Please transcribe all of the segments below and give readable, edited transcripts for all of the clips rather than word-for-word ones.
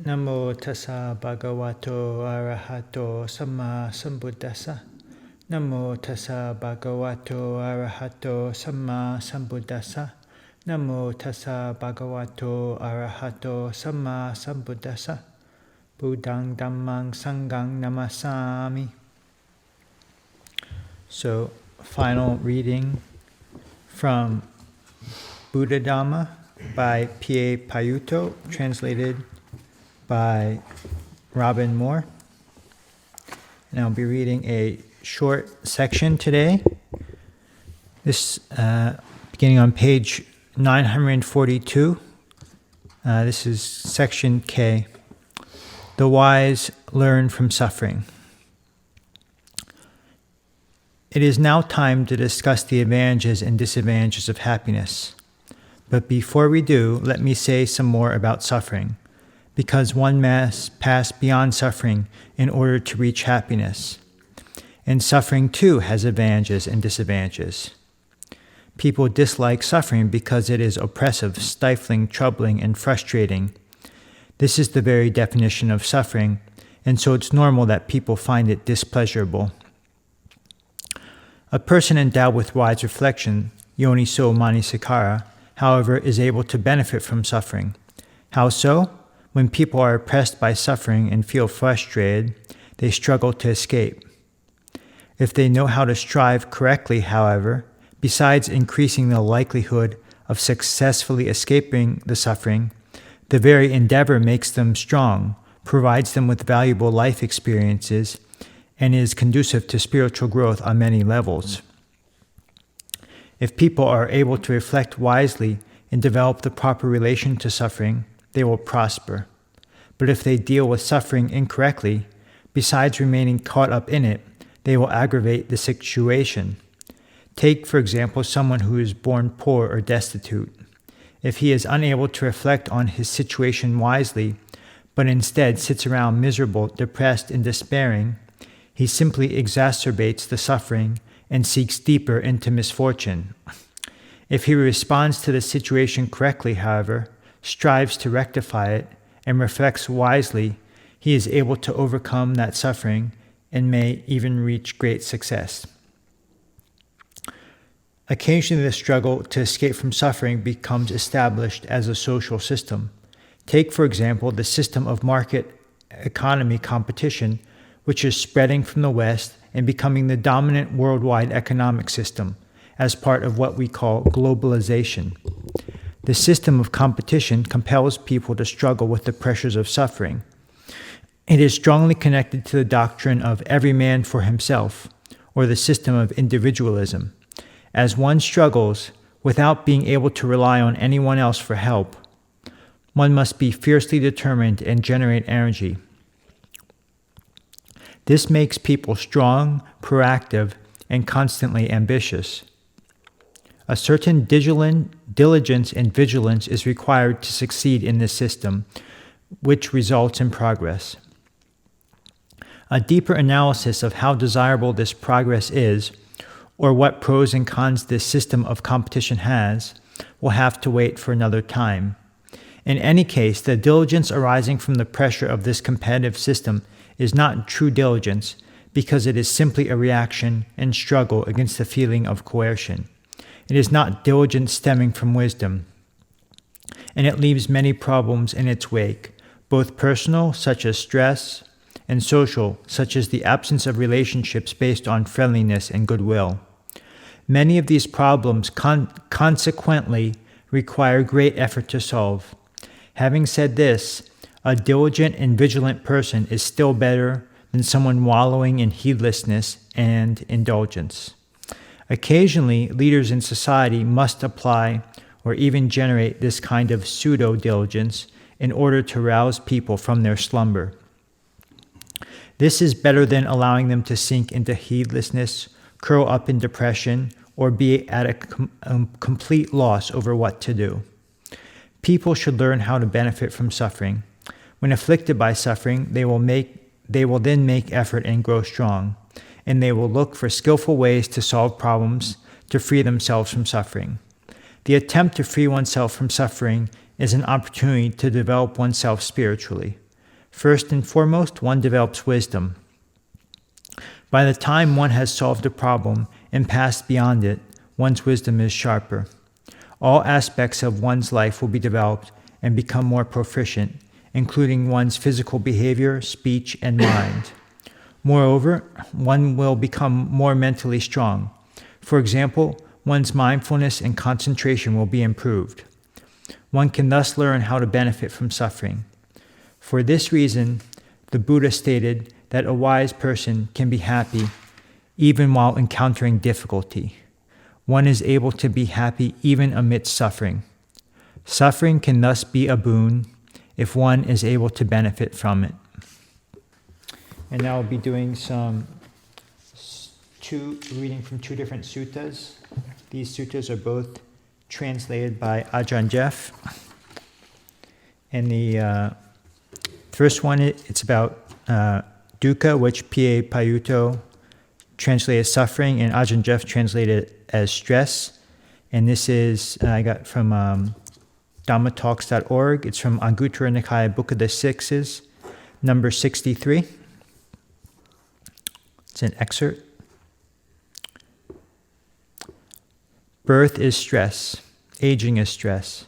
Namo tassa bhagavato arahato samma sambuddhassa. Namo tassa bhagavato arahato samma sambuddhassa. Namo tassa bhagavato arahato samma sambuddhassa. Buddhang dhammang sanghang namasami. So, final reading from Buddhadhamma by P.A. Payutto, translated by Robin Moore. And I'll be reading a short section today. This beginning on page 942. This is section K. The wise learn from suffering. It is now time to discuss the advantages and disadvantages of happiness. But before we do, let me say some more about suffering, because one must pass beyond suffering in order to reach happiness. And suffering too has advantages and disadvantages. People dislike suffering because it is oppressive, stifling, troubling, and frustrating. This is the very definition of suffering, and so it's normal that people find it displeasurable. A person endowed with wise reflection, yoniso manasikara, however, is able to benefit from suffering. How so? When people are oppressed by suffering and feel frustrated, they struggle to escape. If they know how to strive correctly, however, besides increasing the likelihood of successfully escaping the suffering, the very endeavor makes them strong, provides them with valuable life experiences, and is conducive to spiritual growth on many levels. If people are able to reflect wisely and develop the proper relation to suffering, they will prosper. But if they deal with suffering incorrectly, besides remaining caught up in it, they will aggravate the situation. Take, for example, someone who is born poor or destitute. If he is unable to reflect on his situation wisely, but instead sits around miserable, depressed, and despairing, he simply exacerbates the suffering and seeks deeper into misfortune. If he responds to the situation correctly, however, strives to rectify it, and reflects wisely, he is able to overcome that suffering and may even reach great success. Occasionally, the struggle to escape from suffering becomes established as a social system. Take, for example, the system of market economy competition, which is spreading from the West and becoming the dominant worldwide economic system as part of what we call globalization. The system of competition compels people to struggle with the pressures of suffering. It is strongly connected to the doctrine of every man for himself, or the system of individualism. As one struggles without being able to rely on anyone else for help, one must be fiercely determined and generate energy. This makes people strong, proactive, and constantly ambitious. A certain diligence and vigilance is required to succeed in this system, which results in progress. A deeper analysis of how desirable this progress is, or what pros and cons this system of competition has, will have to wait for another time. In any case, the diligence arising from the pressure of this competitive system is not true diligence, because it is simply a reaction and struggle against the feeling of coercion. It is not diligence stemming from wisdom, and it leaves many problems in its wake, both personal, such as stress, and social, such as the absence of relationships based on friendliness and goodwill. Many of these problems consequently require great effort to solve. Having said this, a diligent and vigilant person is still better than someone wallowing in heedlessness and indulgence. Occasionally, leaders in society must apply or even generate this kind of pseudo-diligence in order to rouse people from their slumber. This is better than allowing them to sink into heedlessness, curl up in depression, or be at a complete loss over what to do. People should learn how to benefit from suffering. When afflicted by suffering, they will then make effort and grow strong, and they will look for skillful ways to solve problems to free themselves from suffering. The attempt to free oneself from suffering is an opportunity to develop oneself spiritually. First and foremost, one develops wisdom. By the time one has solved a problem and passed beyond it, one's wisdom is sharper. All aspects of one's life will be developed and become more proficient, including one's physical behavior, speech, and mind. Moreover, one will become more mentally strong. For example, one's mindfulness and concentration will be improved. One can thus learn how to benefit from suffering. For this reason, the Buddha stated that a wise person can be happy even while encountering difficulty. One is able to be happy even amidst suffering. Suffering can thus be a boon if one is able to benefit from it. And now I'll be doing reading from two different suttas. These suttas are both translated by Ajahn Geoff. And the first one, it's about dukkha, which P.A. Payutto translated as suffering, and Ajahn Geoff translated it as stress. And this is, I got from dhammatalks.org. It's from Anguttara Nikāya, Book of the Sixes, number 63. It's an excerpt. Birth is stress. Aging is stress.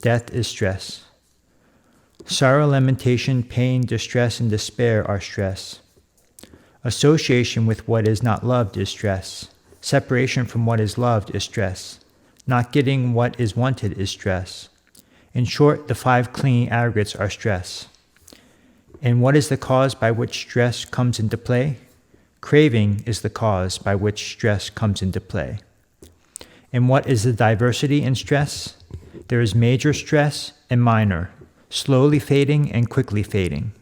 Death is stress. Sorrow, lamentation, pain, distress, and despair are stress. Association with what is not loved is stress. Separation from what is loved is stress. Not getting what is wanted is stress. In short, the 5 clinging aggregates are stress. And what is the cause by which stress comes into play? Craving is the cause by which stress comes into play. And what is the diversity in stress? There is major stress and minor, slowly fading and quickly fading.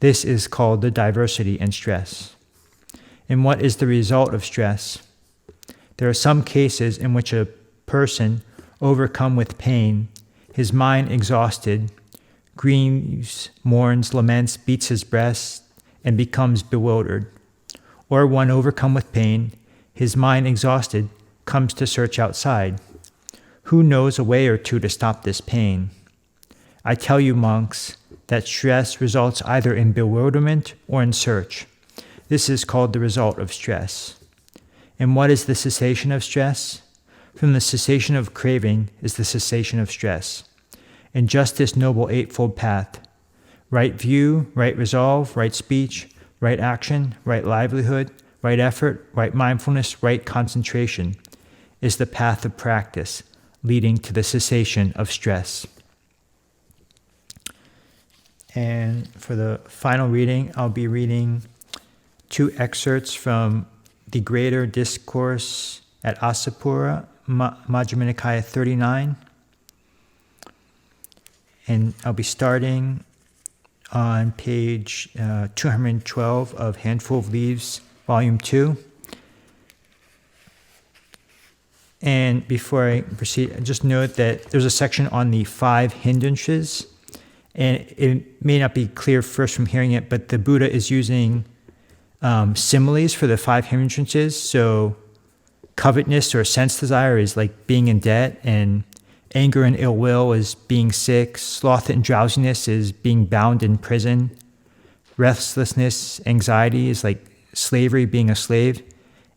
This is called the diversity in stress. And what is the result of stress? There are some cases in which a person, overcome with pain, his mind exhausted, grieves, mourns, laments, beats his breast, and becomes bewildered. Or one overcome with pain, his mind exhausted, comes to search outside. Who knows a way or two to stop this pain? I tell you, monks, that stress results either in bewilderment or in search. This is called the result of stress. And what is the cessation of stress? From the cessation of craving is the cessation of stress. And just this noble eightfold path, right view, right resolve, right speech, right action, right livelihood, right effort, right mindfulness, right concentration, is the path of practice leading to the cessation of stress. And for the final reading, I'll be reading 2 excerpts from the Greater Discourse at Asapura, Majjhima Nikāya 39. And I'll be starting on page 212 of Handful of Leaves, Volume 2. And before I proceed, just note that there's a section on the 5 hindrances. And it may not be clear first from hearing it, but the Buddha is using similes for the 5 hindrances. So covetousness or sense desire is like being in debt, and anger and ill will is being sick. Sloth and drowsiness is being bound in prison. Restlessness, anxiety is like slavery, being a slave.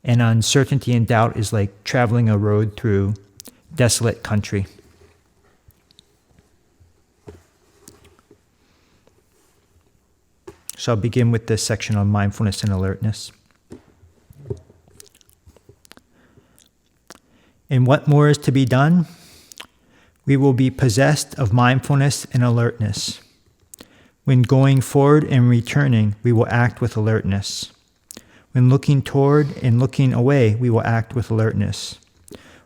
And uncertainty and doubt is like traveling a road through desolate country. So I'll begin with this section on mindfulness and alertness. And what more is to be done? We will be possessed of mindfulness and alertness. When going forward and returning, we will act with alertness. When looking toward and looking away, we will act with alertness.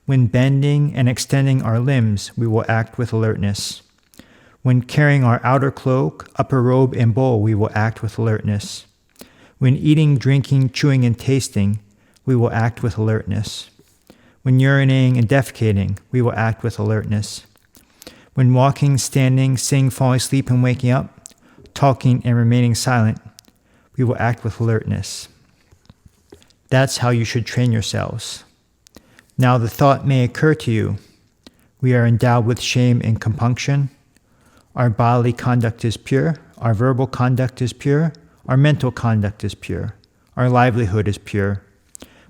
When bending and extending our limbs, we will act with alertness. When carrying our outer cloak, upper robe, and bowl, we will act with alertness. When eating, drinking, chewing, and tasting, we will act with alertness. When urinating and defecating, we will act with alertness. When walking, standing, sitting, falling asleep, and waking up, talking, and remaining silent, we will act with alertness. That's how you should train yourselves. Now the thought may occur to you, we are endowed with shame and compunction. Our bodily conduct is pure, our verbal conduct is pure, our mental conduct is pure, our livelihood is pure.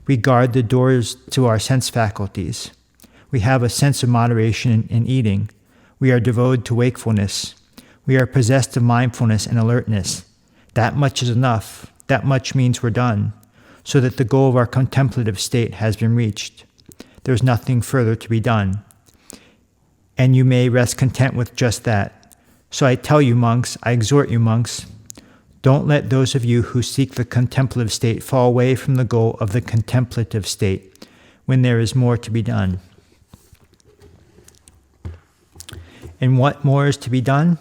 We guard the doors to our sense faculties. We have a sense of moderation in eating. We are devoted to wakefulness. We are possessed of mindfulness and alertness. That much is enough. That much means we're done, so that the goal of our contemplative state has been reached. There's nothing further to be done. And you may rest content with just that. So I tell you, monks, I exhort you, monks, don't let those of you who seek the contemplative state fall away from the goal of the contemplative state when there is more to be done. And what more is to be done?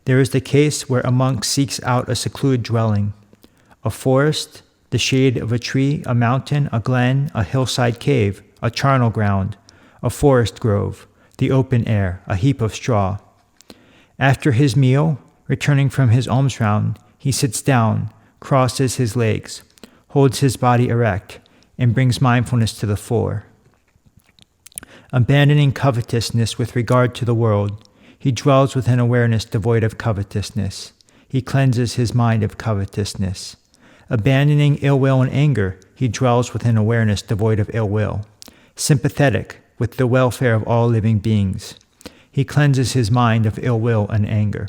There is the case where a monk seeks out a secluded dwelling, a forest, the shade of a tree, a mountain, a glen, a hillside cave, a charnel ground, a forest grove, the open air, a heap of straw. After his meal, returning from his alms round, he sits down, crosses his legs, holds his body erect, and brings mindfulness to the fore. Abandoning covetousness with regard to the world, he dwells with an awareness devoid of covetousness. He cleanses his mind of covetousness. Abandoning ill will and anger, he dwells with an awareness devoid of ill will. Sympathetic with the welfare of all living beings, he cleanses his mind of ill will and anger.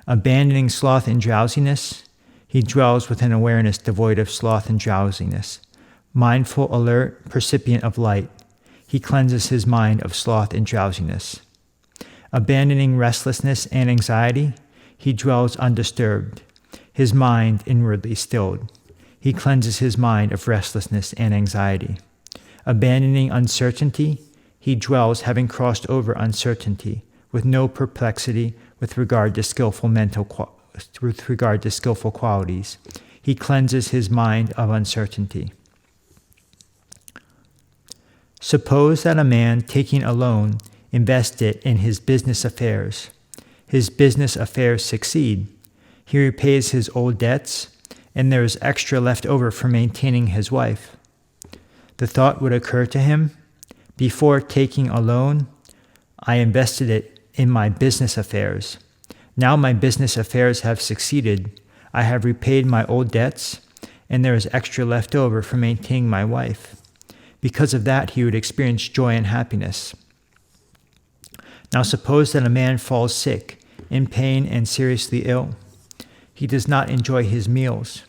Abandoning sloth and drowsiness, he dwells with an awareness devoid of sloth and drowsiness. Mindful, alert, percipient of light, he cleanses his mind of sloth and drowsiness. Abandoning restlessness and anxiety, he dwells undisturbed, his mind inwardly stilled. He cleanses his mind of restlessness and anxiety. Abandoning uncertainty, he dwells having crossed over uncertainty, with no perplexity with regard to skillful qualities. He cleanses his mind of uncertainty. Suppose that a man, taking a loan, invest it in his business affairs. His business affairs succeed. He repays his old debts, and there is extra left over for maintaining his wife. The thought would occur to him, before taking a loan, I invested it in my business affairs. Now my business affairs have succeeded. I have repaid my old debts, and there is extra left over for maintaining my wife. Because of that, he would experience joy and happiness. Now suppose that a man falls sick, in pain and seriously ill. He does not enjoy his meals,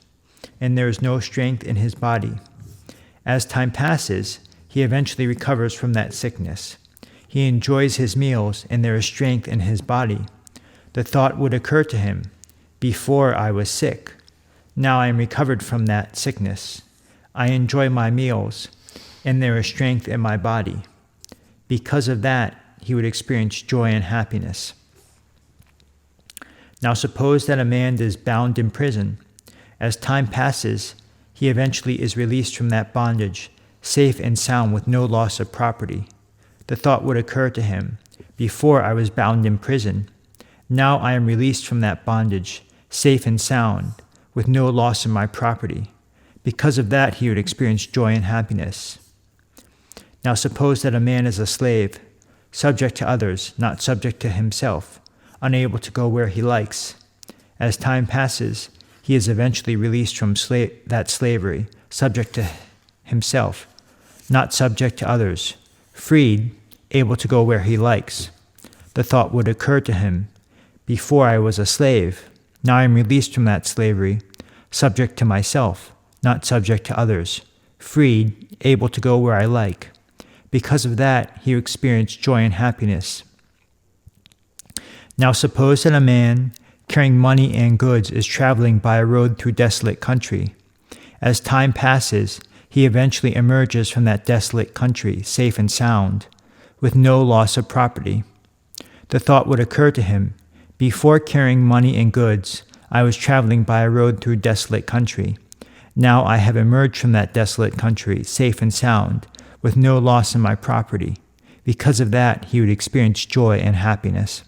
and there is no strength in his body. As time passes, he eventually recovers from that sickness. He enjoys his meals, and there is strength in his body. The thought would occur to him, before I was sick. Now I am recovered from that sickness. I enjoy my meals, and there is strength in my body. Because of that, he would experience joy and happiness. Now suppose that a man is bound in prison. As time passes, he eventually is released from that bondage, safe and sound with no loss of property. The thought would occur to him, before I was bound in prison. Now I am released from that bondage, safe and sound, with no loss of my property. Because of that, he would experience joy and happiness. Now suppose that a man is a slave, subject to others, not subject to himself, unable to go where he likes. As time passes, he is eventually released from that slavery, subject to himself, not subject to others, freed, able to go where he likes. The thought would occur to him, before I was a slave, now I am released from that slavery, subject to myself, not subject to others, freed, able to go where I like. Because of that, he experienced joy and happiness. Now suppose that a man, carrying money and goods, is traveling by a road through desolate country. As time passes, he eventually emerges from that desolate country, safe and sound, with no loss of property. The thought would occur to him, before carrying money and goods, I was traveling by a road through desolate country. Now I have emerged from that desolate country, safe and sound, with no loss in my property. Because of that, he would experience joy and happiness.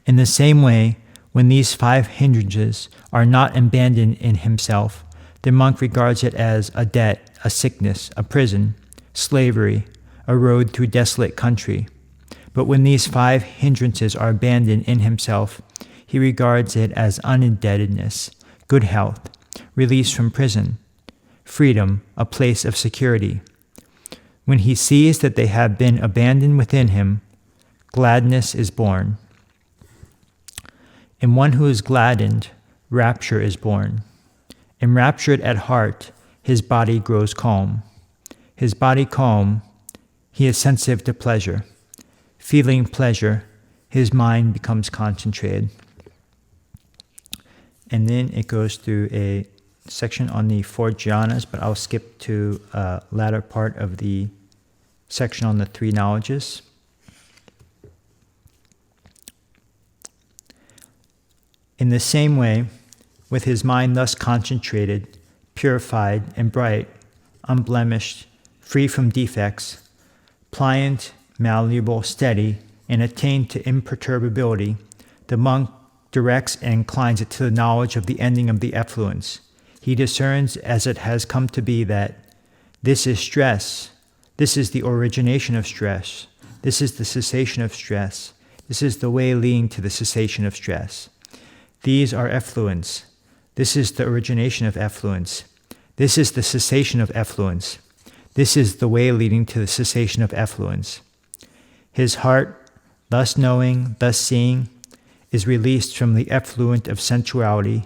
In the same way, when these 5 hindrances are not abandoned in himself, the monk regards it as a debt, a sickness, a prison, slavery, a road through desolate country. But when these 5 hindrances are abandoned in himself, he regards it as unindebtedness, good health, release from prison, freedom, a place of security. When he sees that they have been abandoned within him, gladness is born. In one who is gladdened, rapture is born. Enraptured at heart, his body grows calm. His body calm, he is sensitive to pleasure. Feeling pleasure, his mind becomes concentrated. And then it goes through a section on the 4 jhanas, but I'll skip to latter part of the section on the 3 knowledges. In the same way, with his mind thus concentrated, purified and bright, unblemished, free from defects, pliant, malleable, steady, and attained to imperturbability, the monk directs and inclines it to the knowledge of the ending of the effluence. He discerns as it has come to be that this is stress, this is the origination of stress, this is the cessation of stress, this is the way leading to the cessation of stress. These are effluents. This is the origination of effluence. This is the cessation of effluence. This is the way leading to the cessation of effluence. His heart, thus knowing, thus seeing, is released from the effluent of sensuality,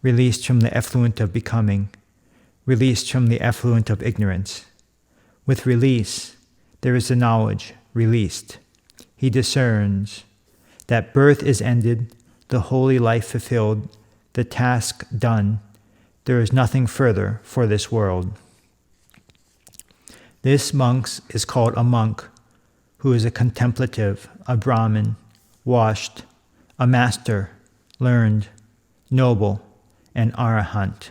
released from the effluent of becoming, released from the effluent of ignorance. With release, there is the knowledge, released. He discerns that birth is ended, the holy life fulfilled, the task done. There is nothing further for this world. This monk is called a monk, who is a contemplative, a Brahmin, washed, a master, learned, noble, and arahant.